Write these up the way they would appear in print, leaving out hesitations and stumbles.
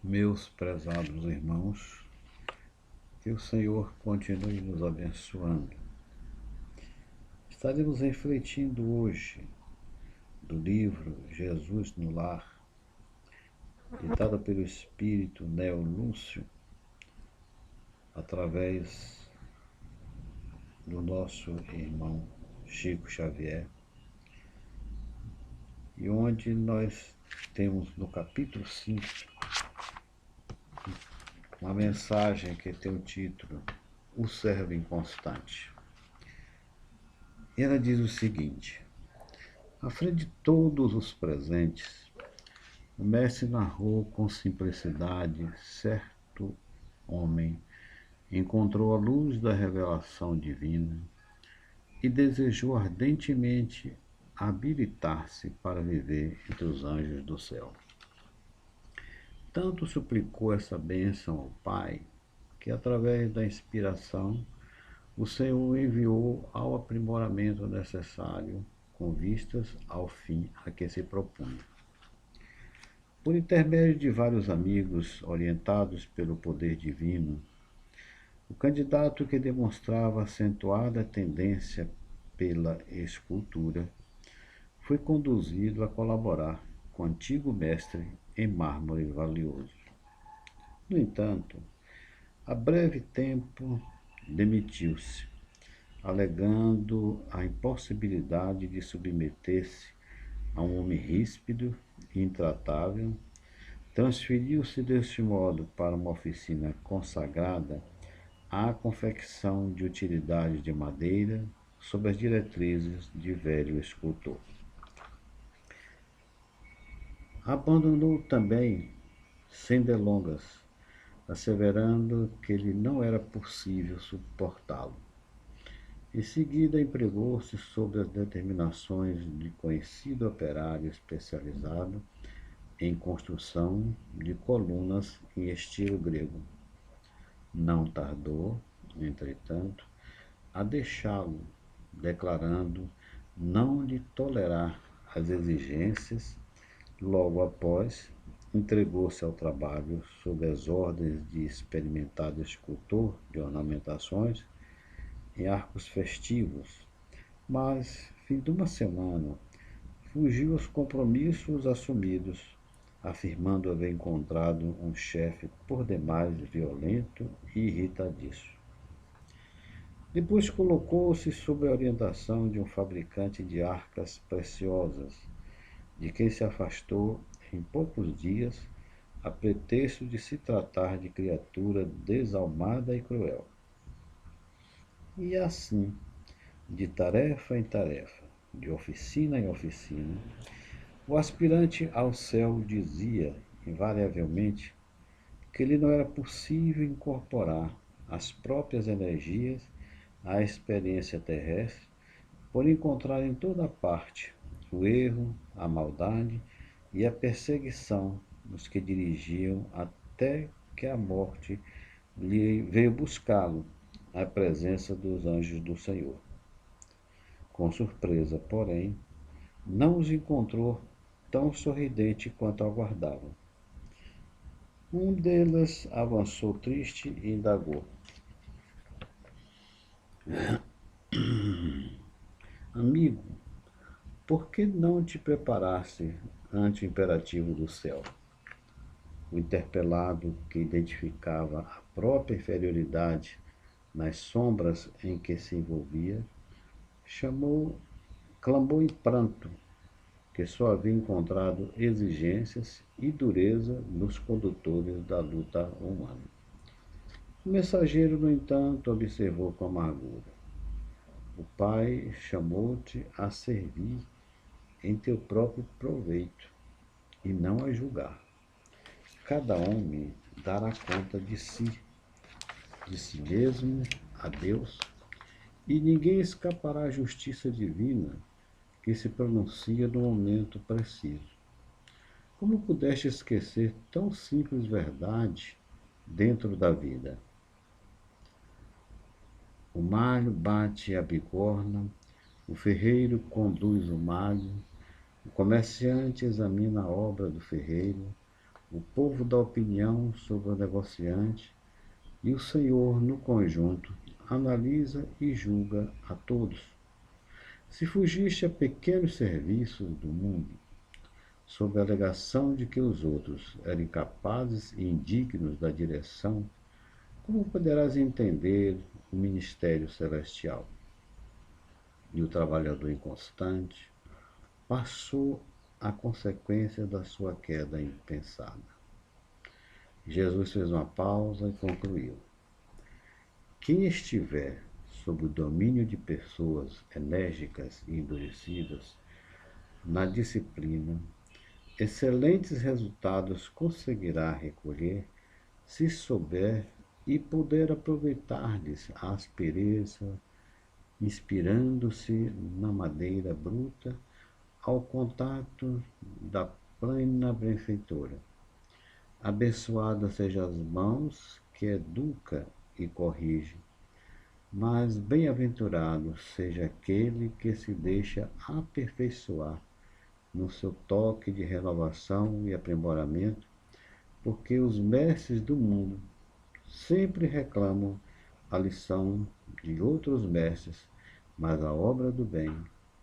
Meus prezados irmãos, que o Senhor continue nos abençoando. Estaremos refletindo hoje do livro Jesus no Lar, ditado pelo Espírito Neo Lúcio, através do nosso irmão Chico Xavier, e onde nós temos no capítulo 5 uma mensagem que tem o título O Servo Inconstante. E ela diz o seguinte: à frente de todos os presentes, o mestre narrou com simplicidade: certo homem encontrou a luz da revelação divina e desejou ardentemente habilitar-se para viver entre os anjos do céu. Tanto suplicou essa bênção ao Pai, que através da inspiração o Senhor o enviou ao aprimoramento necessário com vistas ao fim a que se propunha. Por intermédio de vários amigos orientados pelo poder divino, o candidato, que demonstrava acentuada tendência pela escultura, foi conduzido a colaborar com o antigo mestre em mármore valioso. No entanto, a breve tempo demitiu-se, alegando a impossibilidade de submeter-se a um homem ríspido e intratável. Transferiu-se deste modo para uma oficina consagrada à confecção de utilidades de madeira, sob as diretrizes de velho escultor. Abandonou também, sem delongas, asseverando que lhe não era possível suportá-lo. Em seguida, empregou-se sob as determinações de conhecido operário especializado em construção de colunas em estilo grego. Não tardou, entretanto, a deixá-lo, declarando não lhe tolerar as exigências. Logo após, entregou-se ao trabalho sob as ordens de experimentado escultor de ornamentações em arcos festivos, mas, fim de uma semana, fugiu aos compromissos assumidos, afirmando haver encontrado um chefe por demais violento e irritadiço. Depois colocou-se sob a orientação de um fabricante de arcas preciosas, de quem se afastou em poucos dias, a pretexto de se tratar de criatura desalmada e cruel. E assim, de tarefa em tarefa, de oficina em oficina, o aspirante ao céu dizia, invariavelmente, que lhe não era possível incorporar as próprias energias à experiência terrestre, por encontrar em toda parte o erro, a maldade e a perseguição dos que dirigiam até que a morte lhe veio buscá-lo à presença dos anjos do Senhor. Com surpresa, porém, não os encontrou tão sorridente quanto aguardava. Um deles avançou triste e indagou: amigo, por que não te preparaste ante o imperativo do céu? O interpelado, que identificava a própria inferioridade nas sombras em que se envolvia, clamou em pranto que só havia encontrado exigências e dureza nos condutores da luta humana. O mensageiro, no entanto, observou com amargura: o Pai chamou-te a servir em teu próprio proveito e não a julgar. Cada homem dará conta de si mesmo a Deus, e ninguém escapará à justiça divina que se pronuncia no momento preciso. Como pudeste esquecer tão simples verdade dentro da vida? O malho bate a bigorna, o ferreiro conduz o malho, o comerciante examina a obra do ferreiro, o povo dá opinião sobre o negociante e o Senhor, no conjunto, analisa e julga a todos. Se fugiste a pequenos serviços do mundo, sob a alegação de que os outros eram incapazes e indignos da direção, como poderás entender o ministério celestial? E o trabalhador inconstante passou a consequência da sua queda impensada. Jesus fez uma pausa e concluiu: quem estiver sob o domínio de pessoas enérgicas e endurecidas na disciplina, excelentes resultados conseguirá recolher se souber e puder aproveitar-lhes a aspereza, inspirando-se na madeira bruta ao contato da plena benfeitora. Abençoadas sejam as mãos que educa e corrige, mas bem-aventurado seja aquele que se deixa aperfeiçoar no seu toque de renovação e aprimoramento, porque os mestres do mundo sempre reclamam a lição de outros mestres, mas a obra do bem,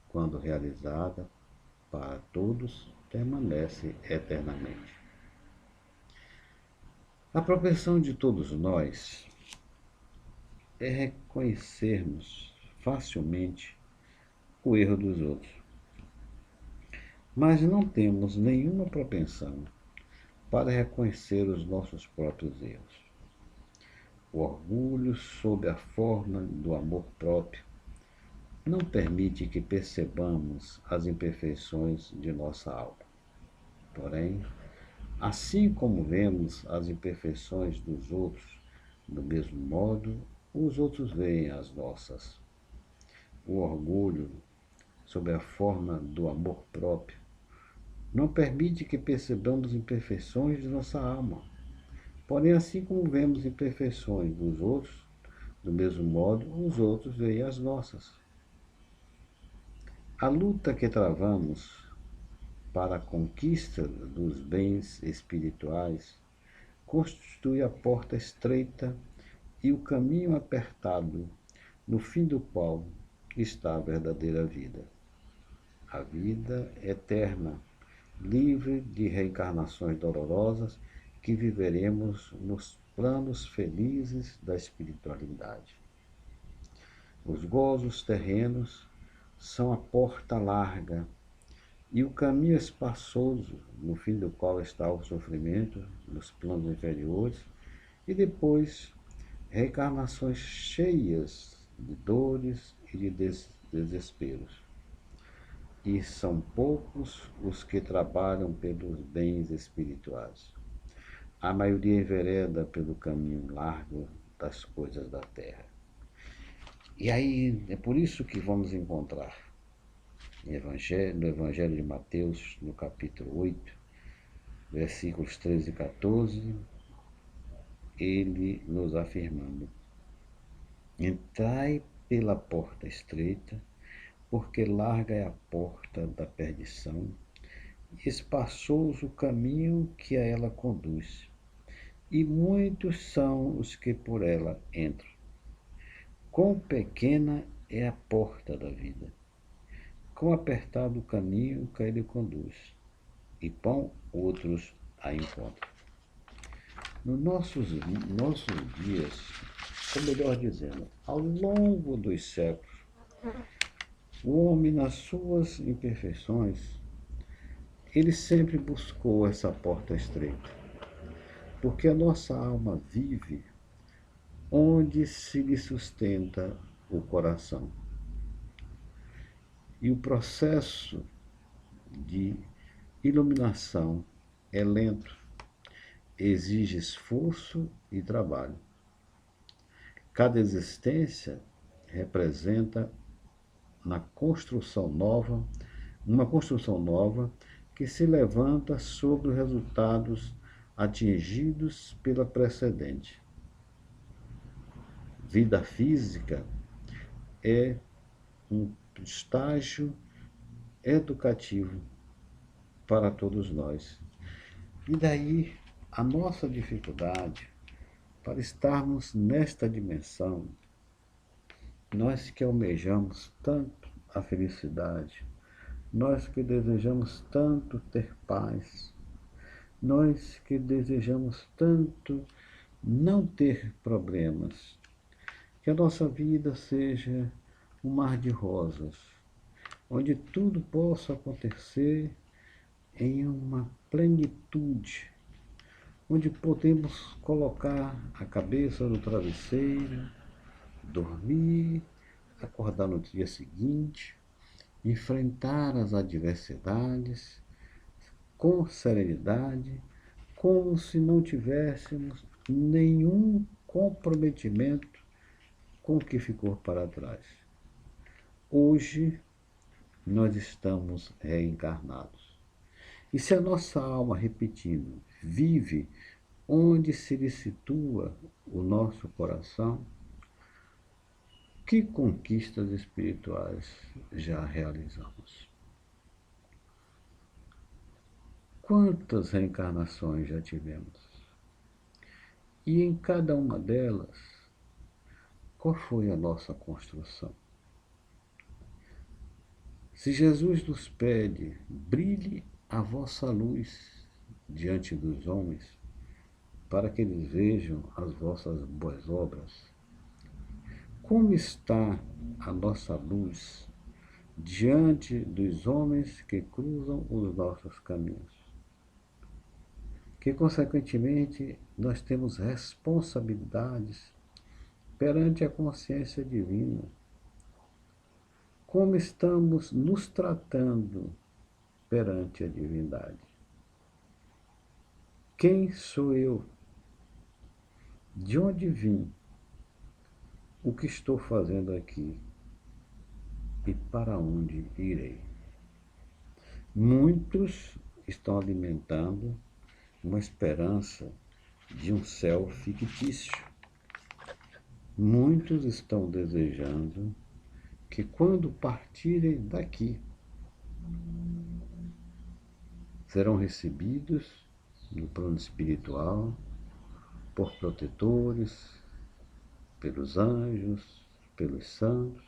quando realizada para todos, permanece eternamente. A propensão de todos nós é reconhecermos facilmente o erro dos outros, mas não temos nenhuma propensão para reconhecer os nossos próprios erros. O orgulho, sob a forma do amor próprio, não permite que percebamos as imperfeições de nossa alma. Porém, assim como vemos as imperfeições dos outros, do mesmo modo, os outros veem as nossas. O orgulho, sob a forma do amor próprio, não permite que percebamos imperfeições de nossa alma. Porém, assim como vemos imperfeições dos outros, do mesmo modo, os outros veem as nossas. A luta que travamos para a conquista dos bens espirituais constitui a porta estreita e o caminho apertado, no fim do qual está a verdadeira vida. A vida eterna, livre de reencarnações dolorosas, que viveremos nos planos felizes da espiritualidade. Os gozos terrenos são a porta larga e o caminho espaçoso, no fim do qual está o sofrimento nos planos inferiores, e depois reencarnações cheias de dores e de desesperos. E são poucos os que trabalham pelos bens espirituais. A maioria envereda pelo caminho largo das coisas da terra. E aí é por isso que vamos encontrar no Evangelho de Mateus, no capítulo 8, versículos 13 e 14, ele nos afirmando: entrai pela porta estreita, porque larga é a porta da perdição, e espaçoso o caminho que a ela conduz, e muitos são os que por ela entram. Quão pequena é a porta da vida, quão apertado o caminho que a ele conduz, e quão outros a encontram. Nos nossos dias, ou melhor dizendo, ao longo dos séculos, o homem, nas suas imperfeições, ele sempre buscou essa porta estreita, porque a nossa alma vive onde se lhe sustenta o coração. E o processo de iluminação é lento, exige esforço e trabalho. Cada existência representa uma construção nova que se levanta sobre os resultados atingidos pela precedente. Vida física é um estágio educativo para todos nós. E daí a nossa dificuldade para estarmos nesta dimensão, nós que almejamos tanto a felicidade, nós que desejamos tanto ter paz, nós que desejamos tanto não ter problemas, que a nossa vida seja um mar de rosas, onde tudo possa acontecer em uma plenitude, onde podemos colocar a cabeça no travesseiro, dormir, acordar no dia seguinte, enfrentar as adversidades com serenidade, como se não tivéssemos nenhum comprometimento com o que ficou para trás. Hoje nós estamos reencarnados. E se a nossa alma, repetindo, vive onde se lhe situa o nosso coração, que conquistas espirituais já realizamos? Quantas reencarnações já tivemos? E em cada uma delas, qual foi a nossa construção? Se Jesus nos pede, brilhe a vossa luz diante dos homens, para que eles vejam as vossas boas obras, como está a nossa luz diante dos homens que cruzam os nossos caminhos? Que, consequentemente, nós temos responsabilidades perante a consciência divina. Como estamos nos tratando perante a divindade? Quem sou eu? De onde vim? O que estou fazendo aqui? E para onde irei? Muitos estão alimentando uma esperança de um céu fictício. Muitos estão desejando que, quando partirem daqui, serão recebidos no plano espiritual por protetores, pelos anjos, pelos santos,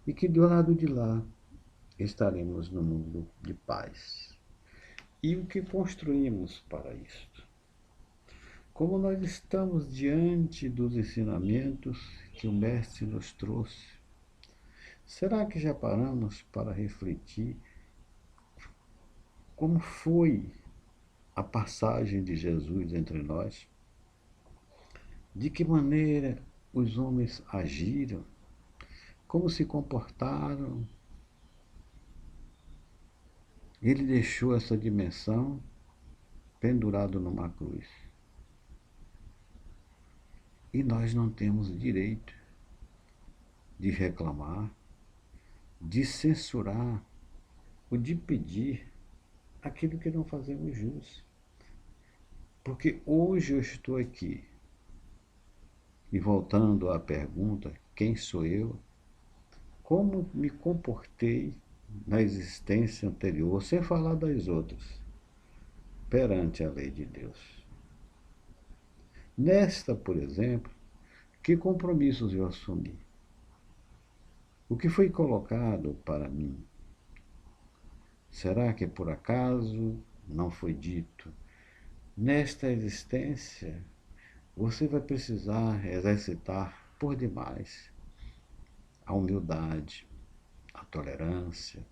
e que do lado de lá estaremos no mundo de paz. E o que construímos para isto? Como nós estamos diante dos ensinamentos que o Mestre nos trouxe, será que já paramos para refletir como foi a passagem de Jesus entre nós? De que maneira os homens agiram? Como se comportaram? Ele deixou essa dimensão pendurado numa cruz. E nós não temos direito de reclamar, de censurar ou de pedir aquilo que não fazemos jus. Porque hoje eu estou aqui. E voltando à pergunta, quem sou eu? Como me comportei na existência anterior, sem falar das outras, perante a lei de Deus? Nesta, por exemplo, que compromissos eu assumi? O que foi colocado para mim? Será que por acaso não foi dito? Nesta existência, você vai precisar exercitar por demais a humildade, a tolerância,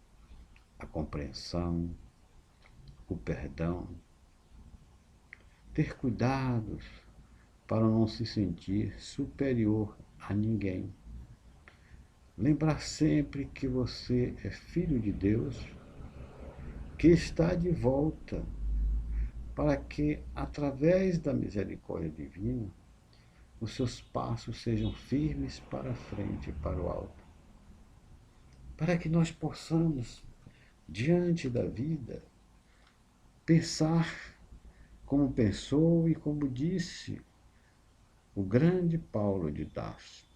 a compreensão, o perdão. Ter cuidados para não se sentir superior a ninguém. Lembrar sempre que você é filho de Deus, que está de volta, para que, através da misericórdia divina, os seus passos sejam firmes para a frente e para o alto. Para que nós possamos, diante da vida, pensar como pensou e como disse o grande Paulo de Tarso: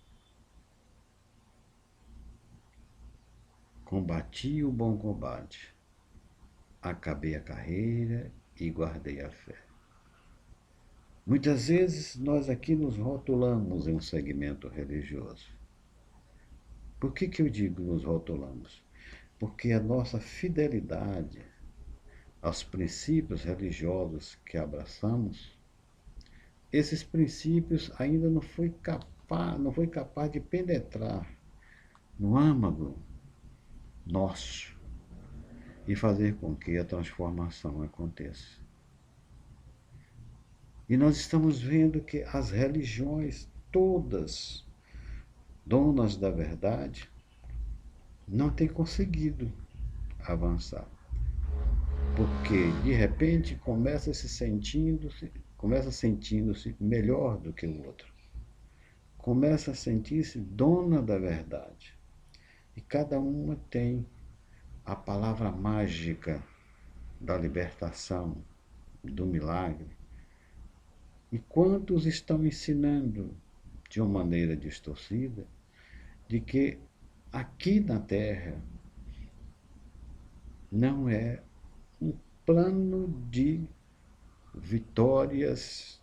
combati o bom combate, acabei a carreira e guardei a fé. Muitas vezes nós aqui nos rotulamos em um segmento religioso. Por que eu digo nos rotulamos? Porque a nossa fidelidade aos princípios religiosos que abraçamos, esses princípios ainda não foi capaz de penetrar no âmago nosso e fazer com que a transformação aconteça. E nós estamos vendo que as religiões todas, donas da verdade, não têm conseguido avançar. Porque, de repente, começa sentindo-se melhor do que o outro. Começa a sentir-se dona da verdade. E cada uma tem a palavra mágica da libertação, do milagre. E quantos estão ensinando de uma maneira distorcida de que aqui na Terra não é um plano de vitórias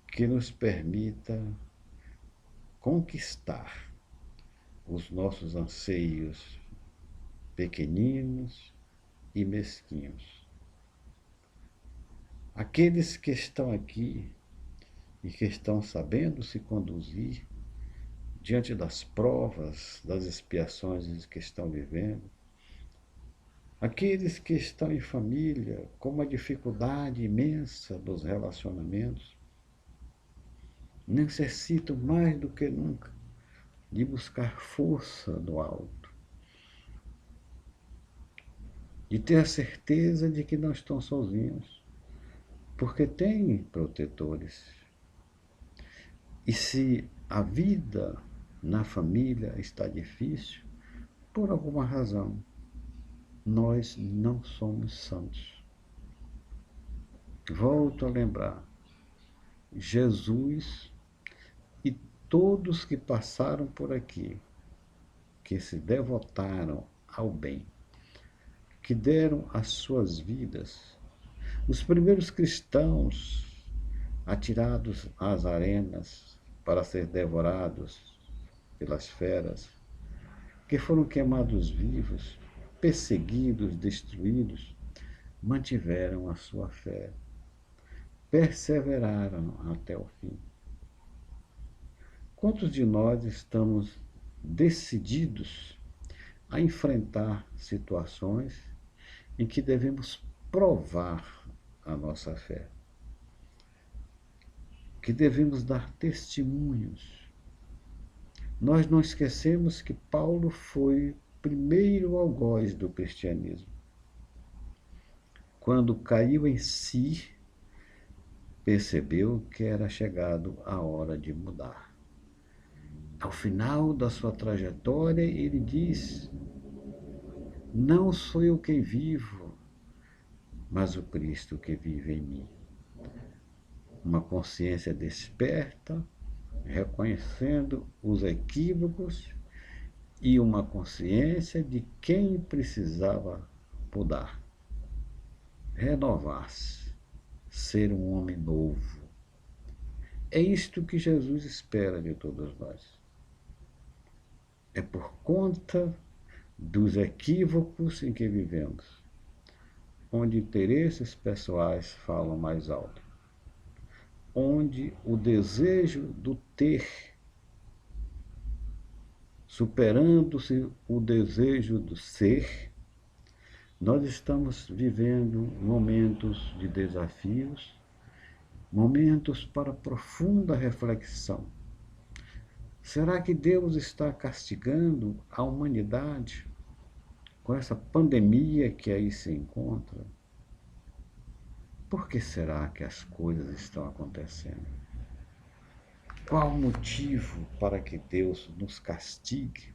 que nos permita conquistar os nossos anseios pequeninos e mesquinhos. Aqueles que estão aqui e que estão sabendo se conduzir diante das provas, das expiações que estão vivendo, aqueles que estão em família com uma dificuldade imensa dos relacionamentos, necessitam mais do que nunca de buscar força no alto, de ter a certeza de que não estão sozinhos, porque têm protetores. E se a vida na família está difícil, por alguma razão, nós não somos santos. Volto a lembrar, Jesus e todos que passaram por aqui, que se devotaram ao bem, que deram as suas vidas, os primeiros cristãos atirados às arenas para ser devorados pelas feras, que foram queimados vivos, perseguidos, destruídos, mantiveram a sua fé, perseveraram até o fim. Quantos de nós estamos decididos a enfrentar situações em que devemos provar a nossa fé, que devemos dar testemunhos? Nós não esquecemos que Paulo foi primeiro algoz do cristianismo. Quando caiu em si, percebeu que era chegado a hora de mudar. Ao final da sua trajetória, ele diz: não sou eu quem vivo, mas o Cristo que vive em mim. Uma consciência desperta, reconhecendo os equívocos e uma consciência de quem precisava mudar, renovar-se, ser um homem novo. É isto que Jesus espera de todos nós. É por conta dos equívocos em que vivemos, onde interesses pessoais falam mais alto, onde o desejo do ter, superando-se o desejo do ser, nós estamos vivendo momentos de desafios, momentos para profunda reflexão. Será que Deus está castigando a humanidade com essa pandemia que aí se encontra? Por que será que as coisas estão acontecendo? Qual o motivo para que Deus nos castigue?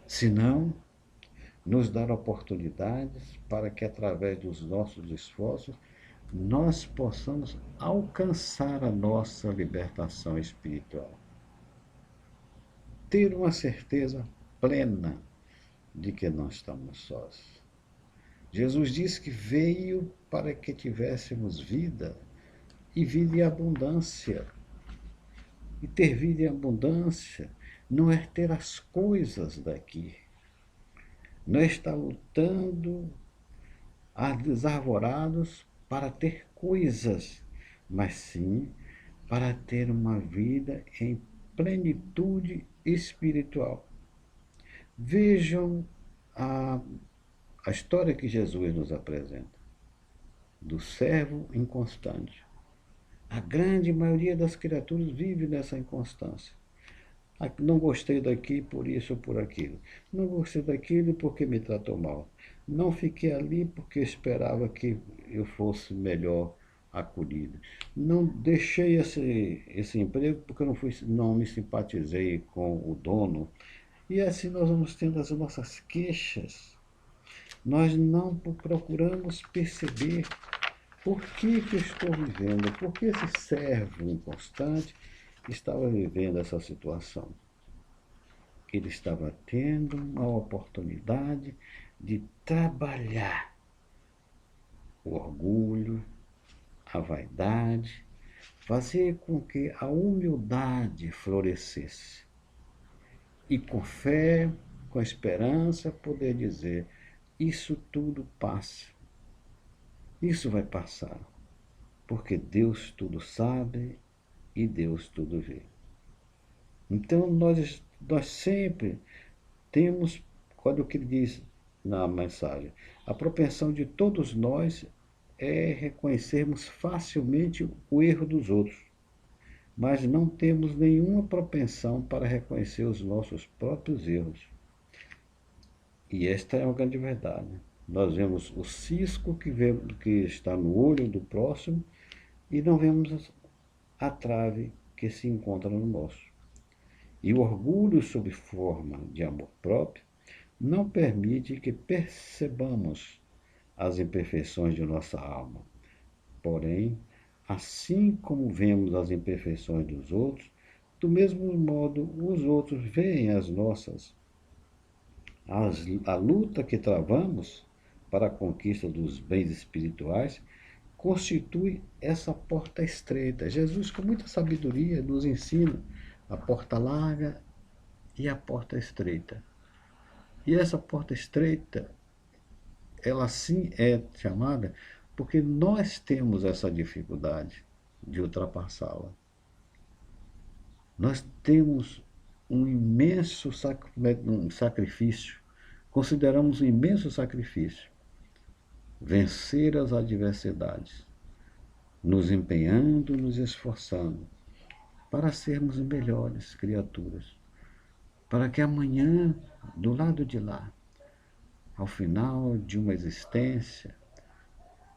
Se não, nos dar oportunidades para que, através dos nossos esforços, nós possamos alcançar a nossa libertação espiritual. Ter uma certeza plena de que não estamos sós. Jesus disse que veio para que tivéssemos vida e vida em abundância. E ter vida em abundância não é ter as coisas daqui. Não é estar lutando a desarvorados para ter coisas, mas sim para ter uma vida em plenitude espiritual. Vejam a, a história que Jesus nos apresenta, do servo inconstante. A grande maioria das criaturas vive nessa inconstância. Não gostei daqui por isso ou por aquilo. Não gostei daquilo porque me tratou mal. Não fiquei ali porque esperava que eu fosse melhor acolhido. Não deixei esse emprego porque não me simpatizei com o dono. E assim nós vamos tendo as nossas queixas. Nós não procuramos perceber por que eu estou vivendo, por que esse servo inconstante estava vivendo essa situação. Ele estava tendo uma oportunidade de trabalhar o orgulho, a vaidade, fazer com que a humildade florescesse. E com fé, com esperança, poder dizer: isso tudo passa. Isso vai passar. Porque Deus tudo sabe e Deus tudo vê. Então nós sempre temos, olha o que ele diz na mensagem, a propensão de todos nós é reconhecermos facilmente o erro dos outros, mas não temos nenhuma propensão para reconhecer os nossos próprios erros. E esta é uma grande verdade. Nós vemos o cisco que está no olho do próximo e não vemos a trave que se encontra no nosso. E o orgulho sob forma de amor próprio não permite que percebamos as imperfeições de nossa alma. Porém, assim como vemos as imperfeições dos outros, do mesmo modo os outros veem as nossas. A luta que travamos para a conquista dos bens espirituais constitui essa porta estreita. Jesus, com muita sabedoria, nos ensina a porta larga e a porta estreita. E essa porta estreita, ela sim é chamada porque nós temos essa dificuldade de ultrapassá-la. Nós temos um imenso sacrifício, consideramos um imenso sacrifício vencer as adversidades, nos empenhando, nos esforçando para sermos melhores criaturas, para que amanhã, do lado de lá, ao final de uma existência,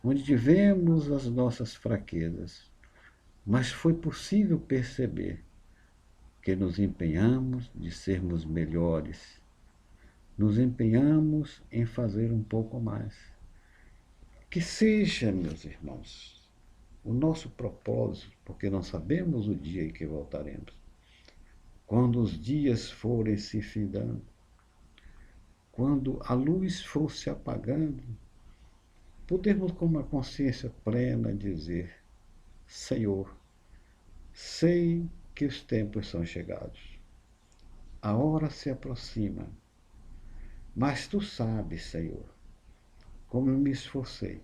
onde tivemos as nossas fraquezas, mas foi possível perceber que nos empenhamos de sermos melhores, nos empenhamos em fazer um pouco mais. Que seja, meus irmãos, o nosso propósito, porque não sabemos o dia em que voltaremos. Quando os dias forem se findando, quando a luz for se apagando, podemos com uma consciência plena dizer: Senhor, sei que os tempos são chegados. A hora se aproxima. Mas tu sabes, Senhor, como eu me esforcei.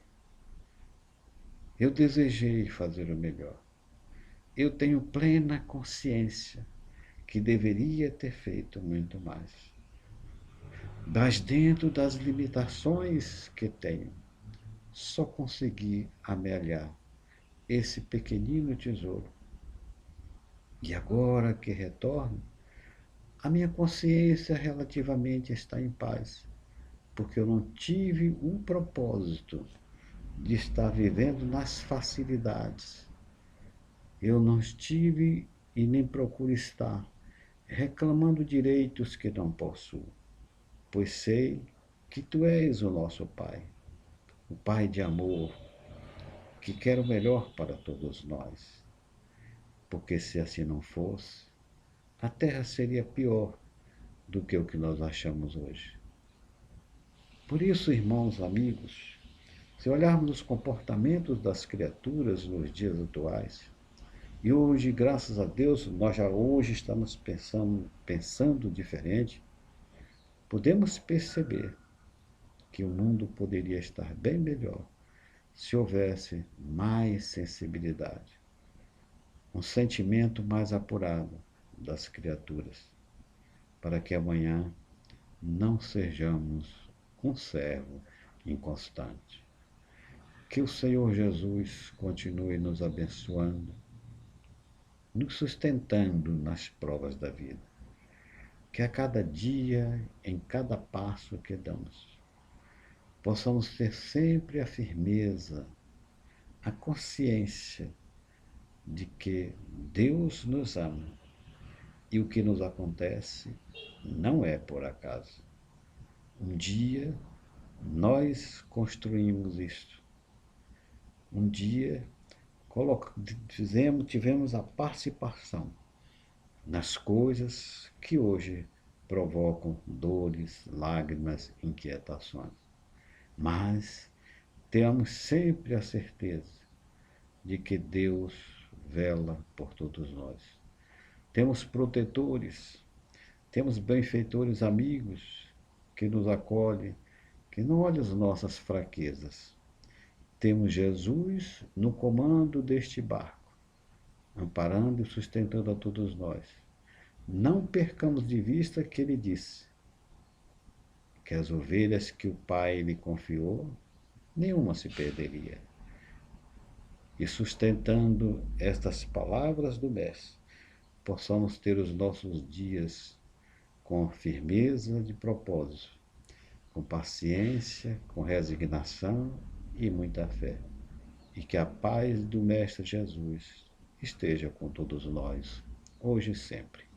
Eu desejei fazer o melhor. Eu tenho plena consciência que deveria ter feito muito mais. Mas dentro das limitações que tenho, só consegui amealhar esse pequenino tesouro. E agora que retorno, a minha consciência relativamente está em paz, porque eu não tive um propósito de estar vivendo nas facilidades. Eu não estive e nem procuro estar reclamando direitos que não possuo, pois sei que tu és o nosso Pai, o Pai de amor, que quer o melhor para todos nós. Porque se assim não fosse, a Terra seria pior do que o que nós achamos hoje. Por isso, irmãos, amigos, Se olharmos os comportamentos das criaturas nos dias atuais, e hoje, graças a Deus, nós já hoje estamos pensando diferente, podemos perceber que o mundo poderia estar bem melhor se houvesse mais sensibilidade, um sentimento mais apurado das criaturas, para que amanhã não sejamos um servo inconstante. Que o Senhor Jesus continue nos abençoando, nos sustentando nas provas da vida. Que a cada dia, em cada passo que damos, possamos ter sempre a firmeza, a consciência de que Deus nos ama e o que nos acontece não é por acaso. Um dia nós construímos isto. Um dia tivemos a participação nas coisas que hoje provocam dores, lágrimas, inquietações. Mas tenhamos sempre a certeza de que Deus vela por todos nós. Temos protetores, temos benfeitores amigos que nos acolhem, que não olham as nossas fraquezas. Temos Jesus no comando deste barco, amparando e sustentando a todos nós. Não percamos de vista que ele disse que as ovelhas que o Pai lhe confiou, nenhuma se perderia. E sustentando estas palavras do Mestre, possamos ter os nossos dias com firmeza de propósito, com paciência, com resignação e muita fé. E que a paz do Mestre Jesus esteja com todos nós, hoje e sempre.